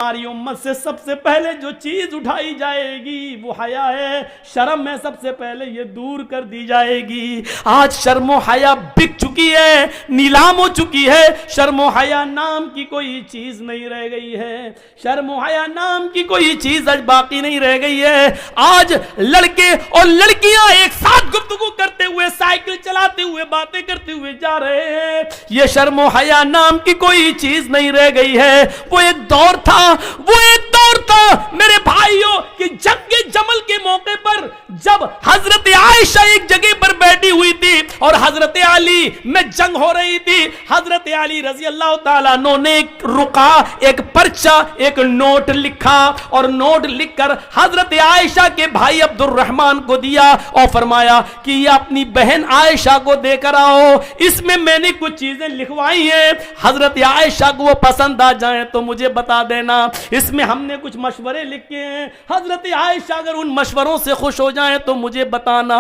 ہماری امت سے سب سے پہلے جو چیز اٹھائی جائے گی وہ حیا ہے. شرم ہے سب سے پہلے یہ دور کر دی جائے گی. آج شرم و حیا بک چکی ہے, نیلام ہو چکی ہے. شرم و حیا نام کی کوئی چیز نہیں رہ گئی ہے. شرم و حیا نام کی کوئی چیز آج باقی نہیں رہ گئی ہے. آج لڑکے اور لڑکیاں ایک ساتھ گفتگو کرتے ہوئے, سائیکل چلاتے ہوئے, باتیں کرتے ہوئے جا رہے ہیں. یہ شرم و حیا نام کی کوئی چیز نہیں رہ گئی ہے. وہ ایک دور تھا, وہ ایک دور تھا میرے بھائیوں کہ جنگ جمل کے موقع پر جب حضرت عائشہ ایک جگہ پر بیٹھی ہوئی تھی اور حضرت علی میں جنگ ہو رہی تھی, حضرت علی رضی اللہ تعالیٰ عنہ نے ایک رقعہ, ایک پرچہ, ایک نوٹ لکھا اور نوٹ لکھ کر حضرت عائشہ کے بھائی عبد الرحمن کو دیا اور فرمایا کہ یہ اپنی بہن عائشہ کو دے کر آؤ, اس میں میں نے کچھ چیزیں لکھوائی ہیں, حضرت عائشہ کو وہ پسند آ جائیں تو مجھے بتا دینا. اس میں ہم نے کچھ مشورے لکھے ہیں, حضرت عائشہ اگر ان مشوروں سے خوش ہو جائیں تو مجھے بتانا.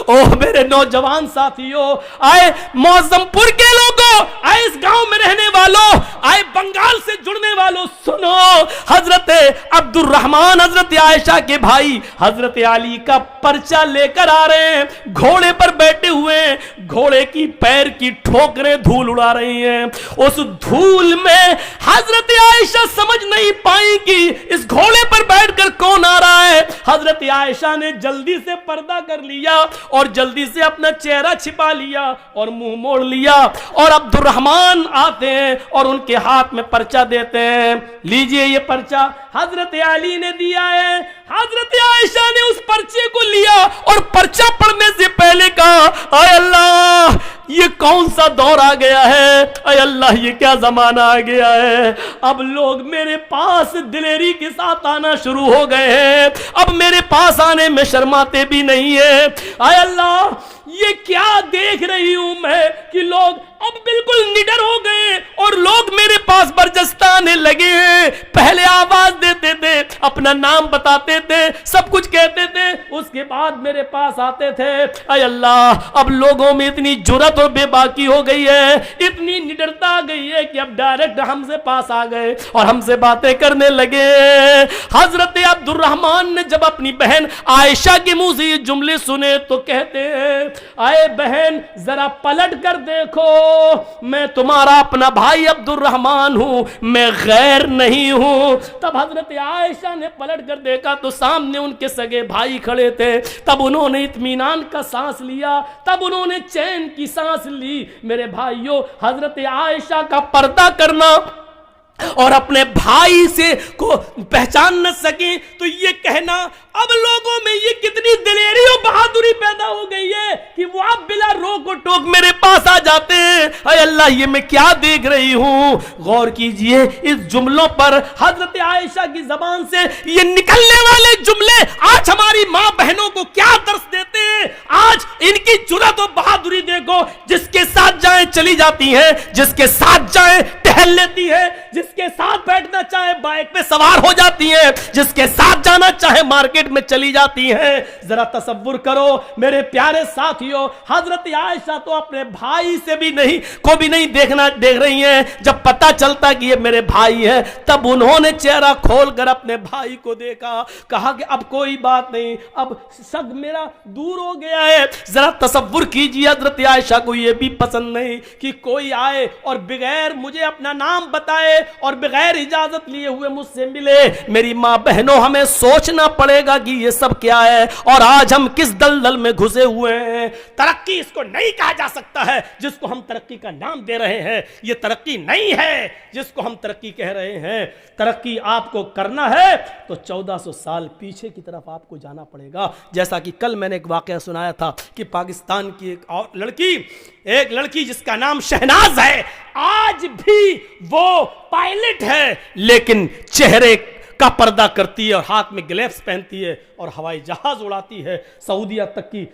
او میرے نوجوان ساتھیوں, آئے معظم پور کے لوگوں, آئے اس گاؤں میں رہنے والوں, آئے بنگال سے جڑنے والوں, سنو, حضرت عبد الرحمن حضرت عائشہ کے بھائی حضرت علی کا پرچہ لے کر آ رہے ہیں, گھوڑے پر بیٹھے ہوئے, گھوڑے کی پیر کی ٹھوکریں دھول اڑا رہی ہیں. اس دھول میں حضرت عائشہ سمجھ نہیں پائی کہ اس گھوڑے پر بیٹھ کر کون آ رہا ہے. حضرت عائشہ نے جلدی سے پردہ کر لیا اور جلدی سے اپنا چہرہ چھپا لیا اور منہ موڑ لیا, اور عبد الرحمن آتے ہیں اور ان کے ہاتھ میں پرچہ دیتے ہیں. لیجئے یہ پرچہ حضرت علی نے دیا ہے. حضرت عائشہ نے اس پرچے کو لیا اور پرچہ پڑھنے سے پہلے کہا, اے اللہ یہ کون سا دور آ گیا ہے, اے اللہ یہ کیا زمانہ آ گیا ہے. اب لوگ میرے پاس دلیری کے ساتھ آنا شروع ہو گئے ہیں, اب میرے پاس آنے میں شرماتے بھی نہیں ہیں. اے اللہ یہ کیا دیکھ رہی ہوں میں کہ لوگ اب بالکل نڈر ہو گئے اور لوگ میرے پاس برجستہ آنے لگے ہیں. پہلے آواز دیتے تھے, اپنا نام بتاتے تھے, سب کچھ کہتے تھے, اس کے بعد میرے پاس آتے تھے. اے اللہ اب لوگوں میں اتنی جرات اور بے باکی ہو گئی ہے, اتنی نڈرتا آ گئی ہے کہ اب ڈائریکٹ ہم سے پاس آ گئے اور ہم سے باتیں کرنے لگے. حضرت عبد الرحمن نے جب اپنی بہن عائشہ کے منہ سے یہ جملے سنے تو کہتے ہیں, اے بہن ذرا پلٹ کر دیکھو, میں تمہارا اپنا بھائی عبد الرحمن ہوں, میں غیر نہیں ہوں. تب حضرت عائشہ نے پلٹ کر دیکھا تو سامنے ان کے سگے بھائی کھڑے تھے. تب انہوں نے اطمینان کا سانس لیا, تب انہوں نے چین کی سانس لی. میرے بھائیوں, حضرت عائشہ کا پردہ کرنا اور اپنے بھائی سے کو پہچان نہ سکیں تو یہ کہنا, اب لوگوں میں یہ کتنی دلیری اور بہادری پیدا ہو گئی ہے کہ وہ اب بلا روک و ٹوک میرے پاس آ جاتے ہیں. اے اللہ یہ میں کیا دیکھ رہی ہوں. غور کیجئے اس جملوں پر, حضرت عائشہ کی زبان سے یہ نکلنے والے جملے آج ہماری ماں بہنوں کو کیا درس دیتے ہیں. آج ان کی جرات اور بہادری دیکھو, جس کے ساتھ جائیں چلی جاتی ہیں, جس کے ساتھ جائیں ٹہل لیتی ہیں, جس کے ساتھ بیٹھنا چاہے بائک پہ سوار ہو جاتی ہیں, جس کے ساتھ جانا چاہے مارکیٹ میں چلی جاتی ہیں. ذرا تصور کرو میرے پیارے ساتھیوں, حضرت عائشہ تو اپنے بھائی سے بھی نہیں دیکھ رہی ہیں. جب پتہ چلتا کہ یہ میرے بھائی ہیں تب انہوں نے چہرہ کھول کر اپنے بھائی کو دیکھا, کہا کہ اب کوئی بات نہیں, اب شک میرا دور ہو گیا ہے. ذرا تصور کیجیے حضرت عائشہ کو یہ بھی پسند نہیں کہ کوئی آئے اور بغیر مجھے اپنا نام بتائے اور بغیر اجازت لیے ہوئے مجھ سے ملے. میری ماں بہنوں ہمیں سوچنا پڑے گا کہ یہ سب کیا ہے اور آج ہم کس دلدل میں گھسے ہوئے ہیں. ترقی اس کو نہیں کہا جا سکتا ہے جس کو ہم ترقی کا نام دے رہے ہیں. یہ ترقی نہیں ہے جس کو ہم ترقی کہہ رہے ہیں. ترقی آپ کو کرنا ہے تو 1400 سال پیچھے کی طرف آپ کو جانا پڑے گا. جیسا کہ کل میں نے ایک واقعہ سنایا تھا کہ پاکستان کی ایک لڑکی جس کا نام شہناز ہے, آج بھی وہ پائلٹ ہے لیکن چہرے کا پردہ کرتی ہے اور ہاتھ میں گلیوز پہنتی ہے اور ہوائی جہاز اڑاتی ہے, سعودیہ تک کی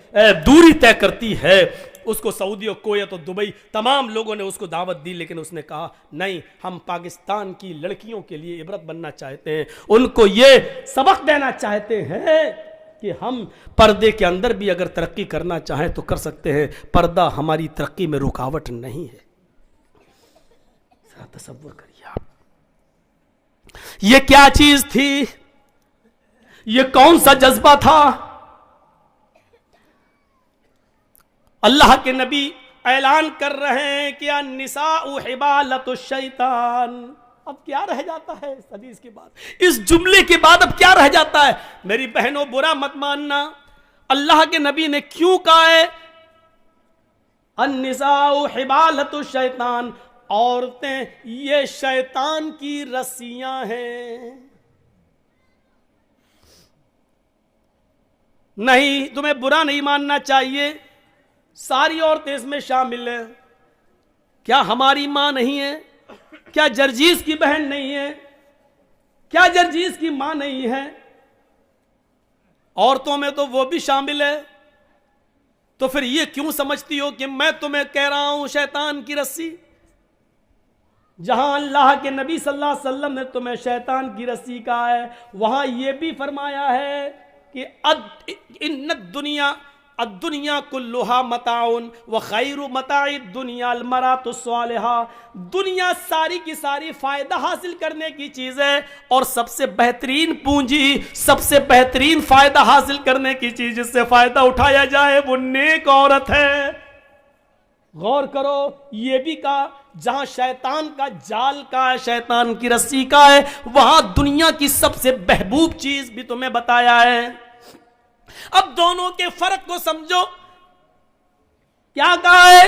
دوری طے کرتی ہے. اس کو سعودی اور کویت اور دبئی تمام لوگوں نے اس کو دعوت دی, لیکن اس نے کہا نہیں, ہم پاکستان کی لڑکیوں کے لیے عبرت بننا چاہتے ہیں, ان کو یہ سبق دینا چاہتے ہیں کہ ہم پردے کے اندر بھی اگر ترقی کرنا چاہیں تو کر سکتے ہیں. پردہ ہماری ترقی میں رکاوٹ نہیں ہے. تصور کریے آپ, یہ کیا چیز تھی؟ یہ کون سا جذبہ تھا؟ اللہ کے نبی اعلان کر رہے ہیں کہ النساء حبالۃ الشیطان. اب کیا رہ جاتا ہے اس حدیث کے بعد, اس جملے کے بعد اب کیا رہ جاتا ہے؟ میری بہنوں برا مت ماننا, اللہ کے نبی نے کیوں کہا ہے النساء حبالۃ الشیطان؟ عورتیں یہ شیطان کی رسیاں ہیں. نہیں, تمہیں برا نہیں ماننا چاہیے, ساری عورتیں اس میں شامل ہیں. کیا ہماری ماں نہیں ہے؟ کیا جرجیز کی بہن نہیں ہے؟ کیا جرجیز کی ماں نہیں ہے؟ عورتوں میں تو وہ بھی شامل ہے. تو پھر یہ کیوں سمجھتی ہو کہ میں تمہیں کہہ رہا ہوں شیطان کی رسی؟ جہاں اللہ کے نبی صلی اللہ علیہ وسلم نے تمہیں شیطان کی رسی کہا ہے, وہاں یہ بھی فرمایا ہے کہ ان الدنیا کلھا متاع وخیر متاع الدنیا المرأۃ الصالحہ. دنیا ساری کی ساری فائدہ حاصل کرنے کی چیز ہے, اور سب سے بہترین پونجی, سب سے بہترین فائدہ حاصل کرنے کی چیز جس سے فائدہ اٹھایا جائے وہ نیک عورت ہے. غور کرو, یہ بھی کہا جہاں شیطان کا جال کا ہے, شیطان کی رسی کا ہے, وہاں دنیا کی سب سے محبوب چیز بھی تمہیں بتایا ہے. اب دونوں کے فرق کو سمجھو. کیا کہا ہے؟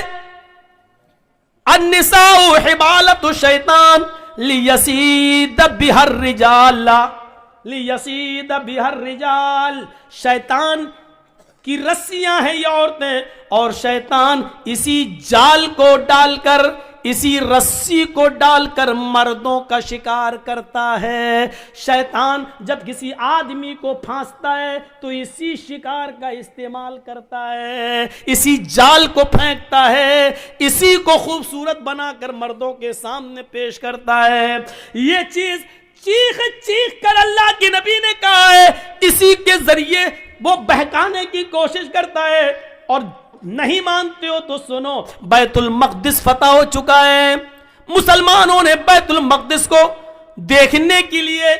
النساء حبالۃ الشیطان لیصید بها الرجال, لیصید بها الرجال. شیطان کی رسیاں ہیں یہ عورتیں, اور شیطان اسی جال کو ڈال کر, اسی رسی کو ڈال کر مردوں کا شکار کرتا ہے. شیطان جب کسی آدمی کو پھانستا ہے تو اسی شکار کا استعمال کرتا ہے, اسی جال کو پھینکتا ہے, اسی کو خوبصورت بنا کر مردوں کے سامنے پیش کرتا ہے. یہ چیز چیخ چیخ کر اللہ کے نبی نے کہا ہے, اسی کے ذریعے وہ بہکانے کی کوشش کرتا ہے. اور نہیں مانتے ہو تو سنو, بیت المقدس فتح ہو چکا ہے. مسلمانوں نے بیت المقدس کو دیکھنے کے لیے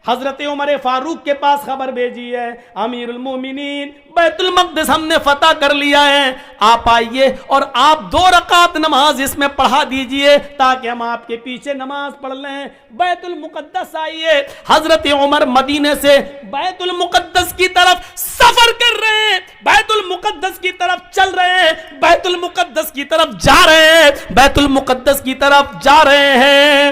حضرت عمر فاروق کے پاس خبر بھیجی ہے, امیر المومنین بیت المقدس ہم نے فتح کر لیا ہے, آپ آئیے اور آپ 2 رکعت نماز اس میں پڑھا دیجئے تاکہ ہم آپ کے پیچھے نماز پڑھ لیں. بیت المقدس آئیے. حضرت عمر مدینے سے بیت المقدس کی طرف سفر کر رہے ہیں, بیت المقدس کی طرف چل رہے ہیں, بیت المقدس کی طرف جا رہے ہیں, بیت المقدس کی طرف جا رہے ہیں.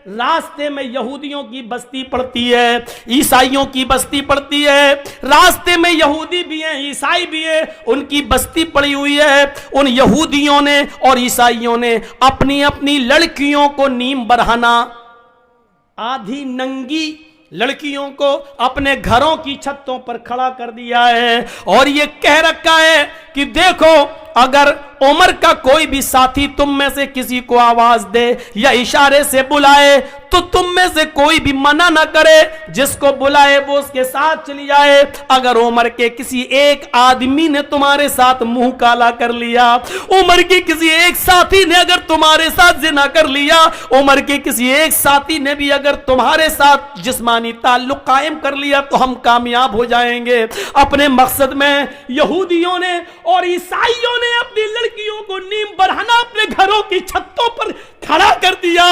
راستے میں یہودیوں کی بستی پڑتی ہے, عیسائیوں کی بستی پڑتی ہے. راستے میں یہودی بھی ہیں, عیسائی بھی ہیں, ان کی بستی پڑی ہوئی ہے. ان یہودیوں نے اور عیسائیوں نے اپنی اپنی لڑکیوں کو نیم برہنہ, آدھی ننگی لڑکیوں کو اپنے گھروں کی چھتوں پر کھڑا کر دیا ہے, اور یہ کہہ رکھا ہے کہ دیکھو اگر عمر کا کوئی بھی ساتھی تم میں سے کسی کو آواز دے یا اشارے سے بلائے تو تم میں سے کوئی بھی منع نہ کرے, جس کو بلائے وہ اس کے ساتھ چلی جائے. اگر عمر کے کسی ایک آدمی نے تمہارے ساتھ منہ کالا کر لیا, عمر کے کسی ایک ساتھی نے اگر تمہارے ساتھ زنا کر لیا, عمر کے کسی ایک ساتھی نے بھی اگر تمہارے ساتھ جسمانی تعلق قائم کر لیا تو ہم کامیاب ہو جائیں گے اپنے مقصد میں. یہودیوں نے اور عیسائیوں نے اپنی لڑکیوں کو نیم برہنہ اپنے گھروں کی چھتوں پر کھڑا کر دیا.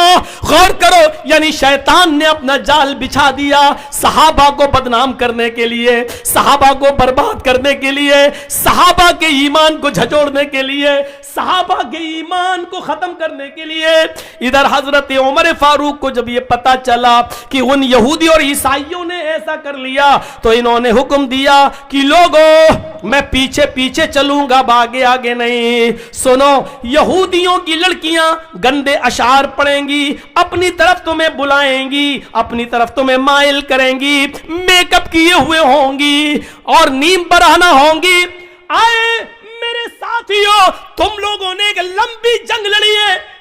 غور کرو, یعنی شیطان نے اپنا جال بچھا دیا صحابہ کو بدنام کرنے کے لیے, صحابہ کو برباد کرنے کے لیے, صحابہ کے ایمان کو جھنجھوڑنے کے لیے, صحابہ کے ایمان کو ختم کرنے کے لیے. ادھر حضرت عمر فاروق کو جب یہ پتا چلا کہ ان یہودی اور عیسائیوں نے ایسا کر لیا تو انہوں نے حکم دیا کہ لوگوں میں پیچھے پیچھے چلوں گا, آگے آگے نہیں. سنو, یہودیوں کی لڑکیاں گندے اشعار پڑھیں گی, اپنی طرف تمہیں بلائیں گی, اپنی طرف تمہیں مائل کریں گی, میک اپ کیے ہوئے ہوں گی اور نیم برہنہ ہوں گی. آئے میرے ساتھیوں, تم لوگوں نے ایک لمبی جنگ لڑی ہے,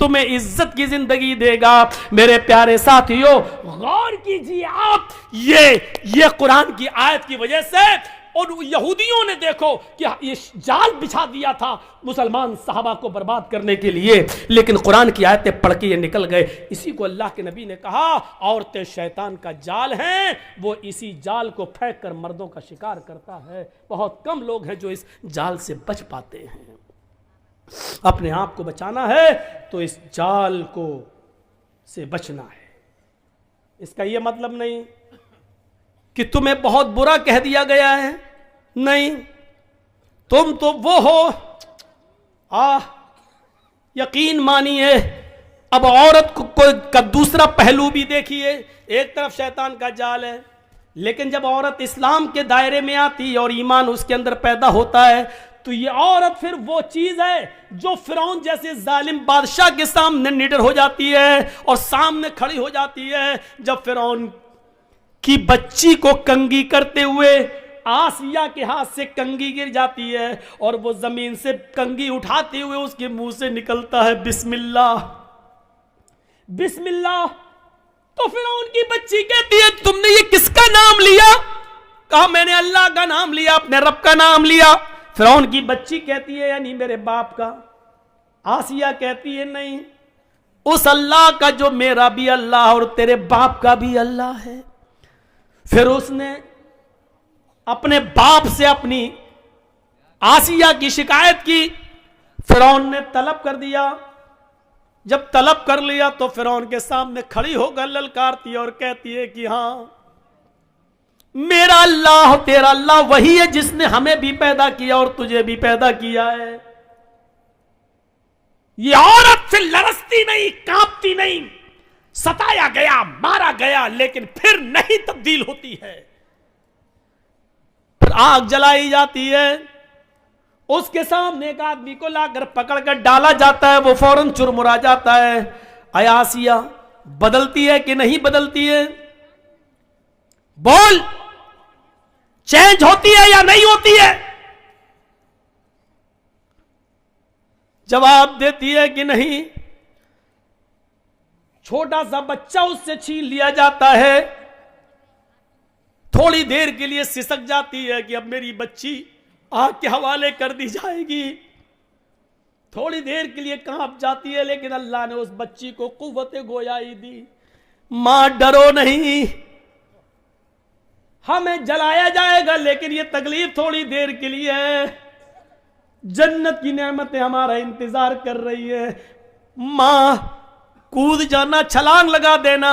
تمہیں عزت کی زندگی دے گا. میرے پیارے ساتھیوں غور کیجیے آپ, یہ قرآن کی آیت کی وجہ سے اور یہودیوں نے دیکھو کہ یہ جال بچھا دیا تھا مسلمان صحابہ کو برباد کرنے کے لیے, لیکن قرآن کی آیتیں پڑھ کے یہ نکل گئے. اسی کو اللہ کے نبی نے کہا عورتیں شیطان کا جال ہیں, وہ اسی جال کو پھینک کر مردوں کا شکار کرتا ہے. بہت کم لوگ ہیں جو اس جال سے بچ پاتے ہیں. اپنے آپ کو بچانا ہے تو اس جال کو سے بچنا ہے. اس کا یہ مطلب نہیں کہ تمہیں بہت برا کہہ دیا گیا ہے, نہیں, تم تو وہ ہو. یقین مانیے. اب عورت کا دوسرا پہلو بھی دیکھیے. ایک طرف شیطان کا جال ہے, لیکن جب عورت اسلام کے دائرے میں آتی اور ایمان اس کے اندر پیدا ہوتا ہے تو یہ عورت پھر وہ چیز ہے جو فرعون جیسے ظالم بادشاہ کے سامنے نڈر ہو جاتی ہے اور سامنے کھڑی ہو جاتی ہے. جب فرعون کی بچی کو کنگھی کرتے ہوئے آسیہ کے ہاتھ سے کنگھی گر جاتی ہے اور وہ زمین سے کنگھی اٹھاتے ہوئے اس کے منہ سے نکلتا ہے بسم اللہ بسم اللہ, تو فرعون کی بچی کہتی ہے تم نے یہ کس کا نام لیا؟ کہا میں نے اللہ کا نام لیا, اپنے رب کا نام لیا. فرعون کی بچی کہتی ہے یعنی میرے باپ کا. آسیہ کہتی ہے نہیں, اس اللہ کا جو میرا بھی اللہ اور تیرے باپ کا بھی اللہ ہے. پھر اس نے اپنے باپ سے اپنی آسیہ کی شکایت کی. فرعون نے طلب کر دیا. جب طلب کر لیا تو فرعون کے سامنے کھڑی ہو کر للکارتی اور کہتی ہے کہ ہاں میرا اللہ تیرا اللہ وہی ہے جس نے ہمیں بھی پیدا کیا اور تجھے بھی پیدا کیا ہے. یہ عورت پھر لرزتی نہیں, کانپتی نہیں, ستایا گیا, مارا گیا, لیکن پھر نہیں تبدیل ہوتی ہے. پھر آگ جلائی جاتی ہے. اس کے سامنے ایک آدمی کو لا کر پکڑ کر ڈالا جاتا ہے, وہ فوراً چرمرا جاتا ہے. اے آسیہ بدلتی ہے کہ نہیں بدلتی ہے؟ بول, چینج ہوتی ہے یا نہیں ہوتی ہے؟ جواب دیتی ہے کہ نہیں. چھوٹا سا بچہ اس سے چھین لیا جاتا ہے. تھوڑی دیر کے لیے سسک جاتی ہے کہ اب میری بچی آگ کے حوالے کر دی جائے گی. تھوڑی دیر کے لیے کانپ جاتی ہے, لیکن اللہ نے اس بچی کو قوت گویائی دی. ماں ڈرو نہیں, ہمیں جلایا جائے گا لیکن یہ تکلیف تھوڑی دیر کے لیے ہے. جنت کی نعمتیں ہمارا انتظار کر رہی ہے. ماں کود جانا, چھلانگ لگا دینا.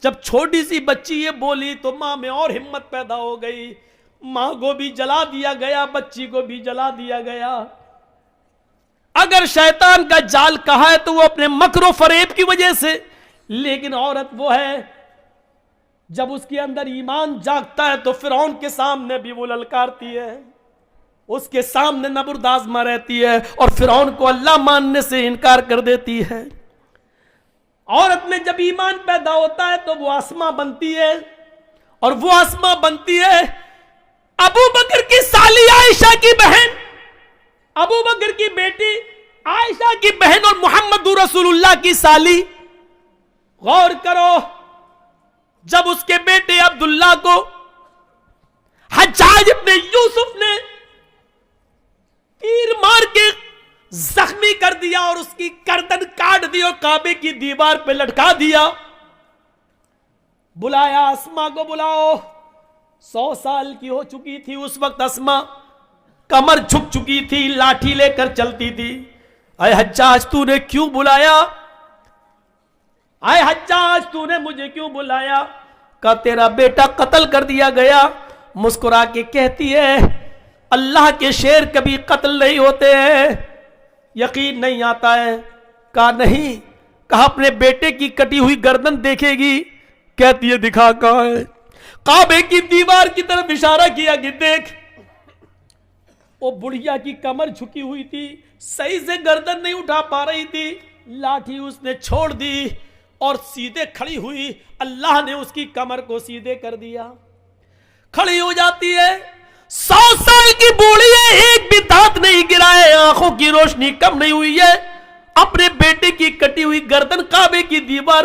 جب چھوٹی سی بچی یہ بولی تو ماں میں اور ہمت پیدا ہو گئی. ماں کو بھی جلا دیا گیا, بچی کو بھی جلا دیا گیا. اگر شیطان کا جال کہا ہے تو وہ اپنے مکر و فریب کی وجہ سے, لیکن عورت وہ ہے جب اس کے اندر ایمان جاگتا ہے تو فرعون کے سامنے بھی وہ للکارتی ہے, اس کے سامنے نبردآزما رہتی ہے اور فرعون کو اللہ ماننے سے انکار کر دیتی ہے. عورت میں جب ایمان پیدا ہوتا ہے تو وہ اسما بنتی ہے, اور وہ اسما بنتی ہے ابو بکر کی سالی عائشہ کی بہن, ابو بکر کی بیٹی عائشہ کی بہن اور محمد رسول اللہ کی سالی. غور کرو, جب اس کے بیٹے عبداللہ کو حجاج ابن یوسف نے تیر مار کے زخمی کر دیا اور اس کی گردن کاٹ دی اور کعبے کی دیوار پہ لٹکا دیا, بلایا اسما کو, بلاؤ. 100 سال کی ہو چکی تھی اس وقت اسما, کمر جھک چکی تھی, لاٹھی لے کر چلتی تھی. اے حجاج تو نے کیوں بلایا؟ اے حجاج تو نے مجھے کیوں بلایا؟ کہ تیرا بیٹا قتل کر دیا گیا. مسکرا کے کہتی ہے اللہ کے شیر کبھی قتل نہیں ہوتے ہیں, یقین نہیں آتا ہے. کہا نہیں. کہا اپنے بیٹے کی کٹی ہوئی گردن دیکھے گی؟ کہتی ہے دکھا کہاں ہے؟ کعبے کی دیوار کی طرف اشارہ کیا کہ دیکھ. وہ بڑھیا کی کمر جھکی ہوئی تھی, صحیح سے گردن نہیں اٹھا پا رہی تھی, لاٹھی اس نے چھوڑ دی اور سیدھے کھڑی ہوئی. اللہ نے اس کی کمر کو سیدھے کر دیا, کھڑی ہو جاتی ہے. 100 سال کی بوڑھی ہے, ایک بھی دانت نہیں گرائے, آنکھوں کی روشنی کم نہیں ہوئی ہے. اپنے بیٹے بیٹے کی کٹی ہوئی گردن کعبے کی دیوار